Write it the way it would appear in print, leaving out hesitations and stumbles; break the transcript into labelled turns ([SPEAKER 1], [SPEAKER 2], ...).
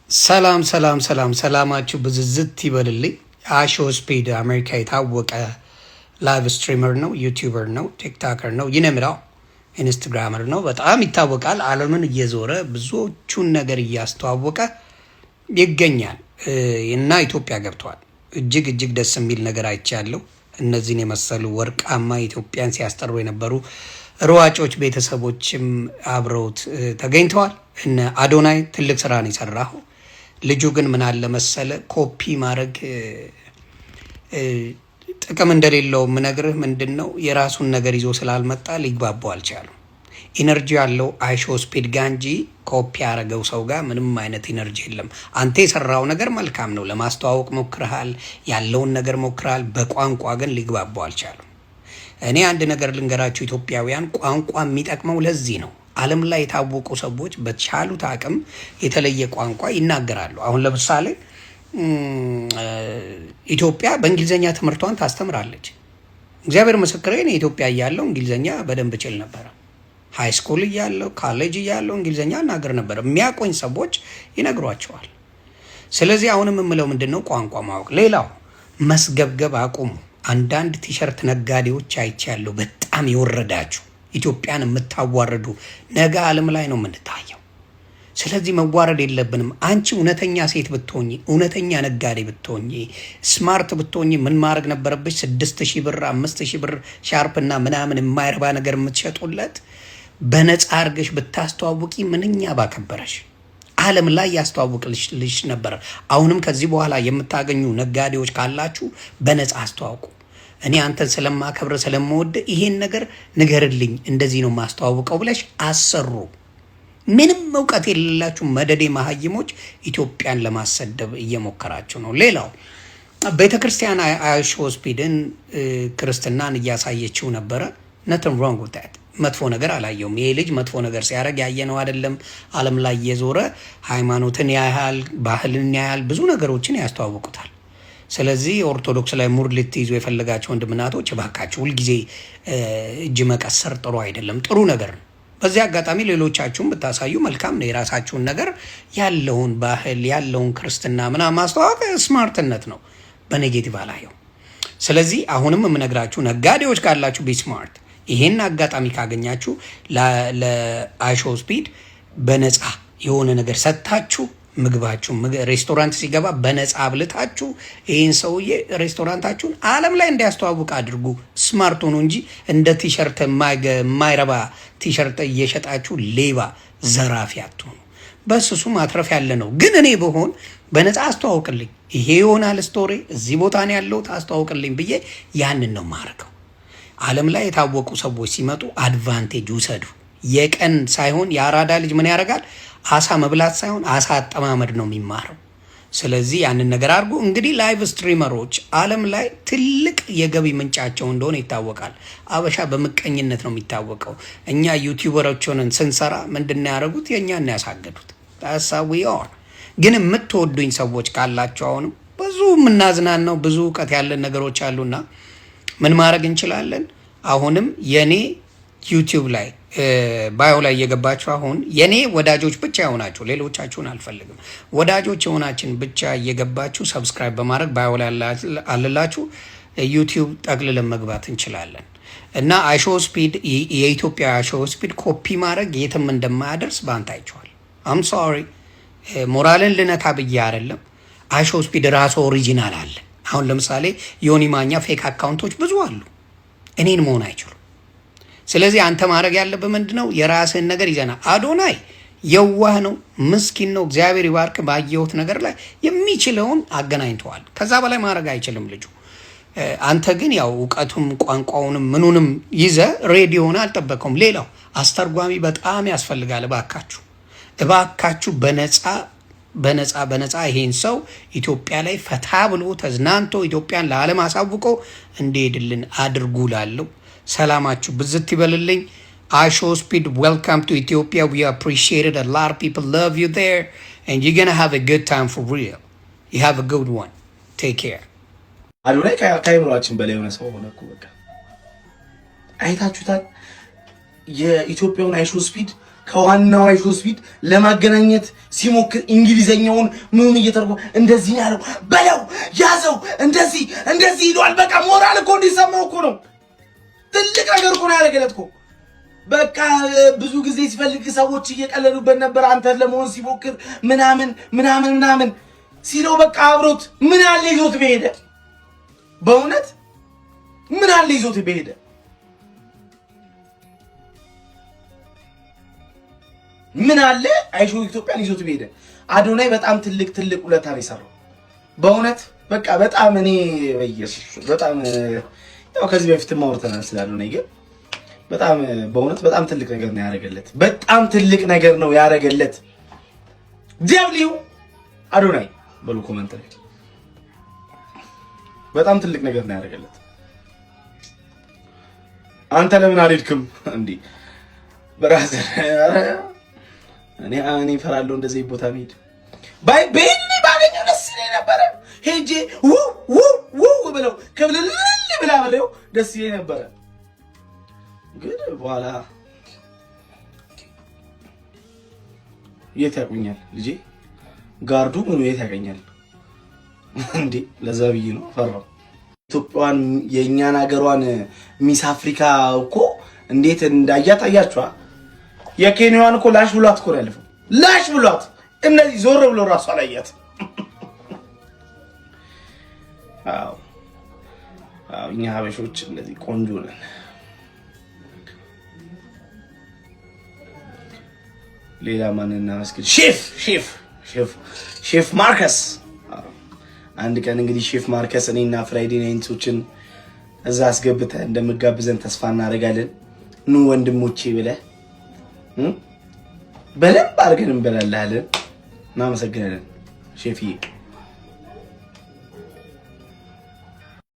[SPEAKER 1] ሰላም ሰላም ሰላም ሰላማችሁ ብዝዝት ይበልልኝ። አሾ ስፒድ አሜሪካ የታወቀ ላይቭ ስትሪመር ነው፣ ዩቲዩበር ነው፣ ቲክቶከር ነው፣ ይነምራው ኢንስታግራመር ነው። በጣም ይታወቃል። ዓለምን እየዞረ ብዙዎቹን ነገር እያስተዋወቀ ይገኛል እና ኢትዮጵያ ገብቷል። እጅግ እጅግ ደስ የሚል ነገር አይቻለሁ። እነዚህን የመሰሉ ወርቃማ ኢትዮጵያን ሲያስጠሩ የነበሩ ሯጮች ቤተሰቦችም አብረውት ተገኝተዋል። እነ አዶናይ ትልቅ ስራ ነው የሰራው። ልጁ ግን ምን አለ መሰለ ኮፒ ማድረግ ጥቅም እንደሌለው ምነግርህ ምንድነው የራሱን ነገር ይዞ ስላልመጣ ሊግባባው አልቻሉም። ኢነርጂ ያለው አይሾ ስፒድ ጋር እንጂ ኮፒ ያደረገው ሰው ጋር ምንም አይነት ኢነርጂ የለም። አንተ የሰራው ነገር መልካም ነው፣ ለማስተዋወቅ ሞክረሃል፣ ያለውን ነገር ሞክረሃል። በቋንቋ ግን ሊግባባው አልቻሉም። እኔ አንድ ነገር ልንገራችሁ፣ ኢትዮጵያውያን ቋንቋ የሚጠቅመው ለዚህ ነው። ዓለም ላይ የታወቁ ሰዎች በቻሉት አቅም የተለየ ቋንቋ ይናገራሉ። አሁን ለምሳሌ ኢትዮጵያ በእንግሊዝኛ ትምህርቷን ታስተምራለች። እግዚአብሔር ምስክሬ ነው። ኢትዮጵያ እያለሁ እንግሊዝኛ በደንብ እችል ነበረ። ሃይ ስኩል እያለሁ ካሌጅ እያለሁ እንግሊዝኛ እናገር ነበር። የሚያቆኝ ሰዎች ይነግሯቸዋል። ስለዚህ አሁንም የምለው ምንድነው ቋንቋ ማወቅ። ሌላው መስገብገብ አቁሙ። አንዳንድ ቲሸርት ነጋዴዎች አይቻለሁ፣ በጣም የወረዳችሁ ኢትዮጵያን የምታዋርዱ። ነገ ዓለም ላይ ነው የምንታየው። ስለዚህ መዋረድ የለብንም። አንቺ እውነተኛ ሴት ብትሆኚ፣ እውነተኛ ነጋዴ ብትሆኚ፣ ስማርት ብትሆኚ ምን ማድረግ ነበረብሽ? 6,000 ብር 5,000 ብር ሻርፕና ምናምን የማይረባ ነገር የምትሸጡለት በነፃ አድርገሽ ብታስተዋውቂ ምንኛ ባከበረሽ። ዓለም ላይ ያስተዋውቅልሽ ነበር። አሁንም ከዚህ በኋላ የምታገኙ ነጋዴዎች ካላችሁ በነፃ አስተዋውቁ። እኔ አንተን ስለማከብረ ስለምወድ ይሄን ነገር ንገርልኝ፣ እንደዚህ ነው ማስተዋወቀው ብለሽ አሰሩ። ምንም እውቀት የሌላችሁ መደዴ መሀይሞች ኢትዮጵያን ለማሰደብ እየሞከራችሁ ነው። ሌላው ቤተክርስቲያን አይሾ ስፒድን ክርስትናን እያሳየችው ነበረ። nothing wrong with that። መጥፎ ነገር አላየውም። ይሄ ልጅ መጥፎ ነገር ሲያደርግ ያየነው አይደለም። ዓለም ላይ እየዞረ ሃይማኖትን ያያል፣ ባህልን ያያል፣ ብዙ ነገሮችን ያስተዋውቁታል። ስለዚህ ኦርቶዶክስ ላይ ሙድ ልትይዙ የፈለጋቸው ወንድምናቶች እባካችሁ ሁልጊዜ እጅ መቀሰር ጥሩ አይደለም፣ ጥሩ ነገር ነው። በዚህ አጋጣሚ ሌሎቻችሁም ብታሳዩ መልካም ነው። የራሳችሁን ነገር ያለውን ባህል ያለውን ክርስትና ምናምን ማስተዋወቅ ስማርትነት ነው፣ በኔጌቲቭ አላየው። ስለዚህ አሁንም የምነግራችሁ ነጋዴዎች ካላችሁ ቢ ስማርት። ይሄን አጋጣሚ ካገኛችሁ ለአይሾ ስፒድ በነፃ የሆነ ነገር ሰጥታችሁ ምግባችሁ ሬስቶራንት ሲገባ በነፃ አብልታችሁ ይህን ሰውዬ ሬስቶራንታችሁን ዓለም ላይ እንዲያስተዋውቅ አድርጉ። ስማርት ሆኑ እንጂ እንደ ቲሸርት የማይረባ ቲሸርት እየሸጣችሁ ሌባ ዘራፊ አትሆኑ። በስሱ ማትረፍ ያለ ነው። ግን እኔ ብሆን በነፃ አስተዋውቅልኝ፣ ይሄ ይሆናል ስቶሪ፣ እዚህ ቦታ ነው ያለሁት አስተዋውቅልኝ ብዬ ያንን ነው ማረከው። ዓለም ላይ የታወቁ ሰዎች ሲመጡ አድቫንቴጅ ውሰዱ። የቀን ሳይሆን የአራዳ ልጅ ምን ያደርጋል? አሳ መብላት ሳይሆን አሳ አጠማመድ ነው የሚማረው። ስለዚህ ያንን ነገር አድርጉ። እንግዲህ ላይቭ ስትሪመሮች ዓለም ላይ ትልቅ የገቢ ምንጫቸው እንደሆነ ይታወቃል። አበሻ በምቀኝነት ነው የሚታወቀው። እኛ ዩቲዩበሮችን ስንሰራ ምንድነው ያደረጉት? የእኛን ያሳገዱት። ታሳዊውን ግን የምትወዱኝ ሰዎች ካላችሁ አሁንም ብዙ የምናዝናናው ብዙ እውቀት ያለን ነገሮች አሉና ምን ማድረግ እንችላለን? አሁንም የኔ ዩቲዩብ ላይ ባዮ ላይ እየገባችሁ አሁን የኔ ወዳጆች ብቻ የሆናችሁ ሌሎቻችሁን አልፈልግም። ወዳጆች የሆናችን ብቻ እየገባችሁ ሰብስክራይብ በማድረግ ባዮ ላይ አለላችሁ ዩቲዩብ ጠቅልለን መግባት እንችላለን። እና አይሾ ስፒድ የኢትዮጵያ አይሾ ስፒድ ኮፒ ማድረግ የትም እንደማያደርስ ባንተ አይቼዋል። አም ሶሪ ሞራልን ልነካ ብዬ አይደለም። አይሾ ስፒድ ራሱ ኦሪጂናል አለ። አሁን ለምሳሌ ዮኒ ማኛ ፌክ አካውንቶች ብዙ አሉ፣ እኔን መሆን አይችሉም። ስለዚህ አንተ ማድረግ ያለብህ ምንድነው? የራስህን ነገር ይዘና። አዶናይ የዋህ ነው፣ ምስኪን ነው። እግዚአብሔር ይባርክ። ባየሁት ነገር ላይ የሚችለውን አገናኝተዋል። ከዛ በላይ ማድረግ አይችልም ልጁ። አንተ ግን ያው እውቀቱም ቋንቋውንም ምኑንም ይዘ ሬዲዮን አልጠበቀውም። ሌላው አስተርጓሚ በጣም ያስፈልጋል። እባካችሁ እባካችሁ በነፃ ይሄን ሰው ኢትዮጵያ ላይ ፈታ ብሎ ተዝናንቶ ኢትዮጵያን ለዓለም አሳውቆ እንዲሄድልን አድርጉ ላለው ሰላማችሁ ብዝት ይበልልኝ። አይሾ ስፒድ welcome to Ethiopia. We appreciate it. A lot of people love you there and you're going to have a good time for real. You have a good one. Take care.
[SPEAKER 2] አዶናይ ከአይምሯችን በላይ የሆነ ሰው ሆነ እኮ በቃ አይታችሁታል። የኢትዮጵያውን አይሾ ስፒድ ከዋናው አይሾስ ፊት ለማገናኘት ሲሞክር እንግሊዘኛውን ምኑን እየተርጎ እንደዚህ ያለው በለው ያዘው እንደዚህ ይሏል። በቃ ሞራል እኮ እንዲሰማው እኮ ነው። ትልቅ ነገር እኮ ነው ያደረገለት እኮ። በቃ ብዙ ጊዜ ሲፈልግ ሰዎች እየቀለሉበት ነበር። አንተ ለመሆን ሲሞክር ምናምን ሲለው በቃ አብሮት ምን አለ ይዞት በሄደ። በእውነት ምን አለ ይዞት በሄደ። ምን አለ አይሾ ኢትዮጵያን ይዞት በሄደ። አዶናይ በጣም ትልቅ ውለታ ነው የሰራው በእውነት በቃ በጣም እኔ በኢየሱስ በጣም ያው ከዚህ በፊትም አውርተናል ስለ አዶናይ ግን በጣም በእውነት በጣም ትልቅ ነገር ነው ያደረገለት። በጣም ትልቅ ነገር ነው ያደረገለት። ደብሊው አዶናይ በሉ ኮሜንት ላይ በጣም ትልቅ ነገር ነው ያደረገለት። አንተ ለምን አልሄድክም እንዴ ብራዘር? እኔ እፈራለሁ እንደዚህ ቦታ መሄድ። ቤኒ ባገኘው ደስ ይለኝ ነበረ። ሄጄ ው ብለው ከብልል ብላ ብለው ደስ ይለኝ ነበረ። ግን በኋላ የት ያቁኛል ልጄ ጋርዱ ምኑ የት ያገኛል እንዴ? ለዛ ብዬ ነው ፈራው። ኢትዮጵያን የኛን ሀገሯን ሚስ አፍሪካ እኮ እንዴት እንዳያት አያችኋ? የኬንያዋን እኮ ላሽ ብሏት እኮ ያለፈው ላሽ ብሏት እነዚህ ዞር ብሎ ራሱ አላያት። አዎ እኛ ሀበሾች እንደዚህ ቆንጆ ነን። ሌላ ማንና መስኪን ሼፍ ማርከስ አንድ ቀን እንግዲህ ሼፍ ማርከስ እኔና ፍራይዴ ናይቶችን እዛ አስገብተህ እንደምጋብዘን ተስፋ እናደርጋለን። ኑ ወንድሞቼ ብለህ በደንብ አድርገን እንበላለን። እናመሰግናለን ሼፍዬ።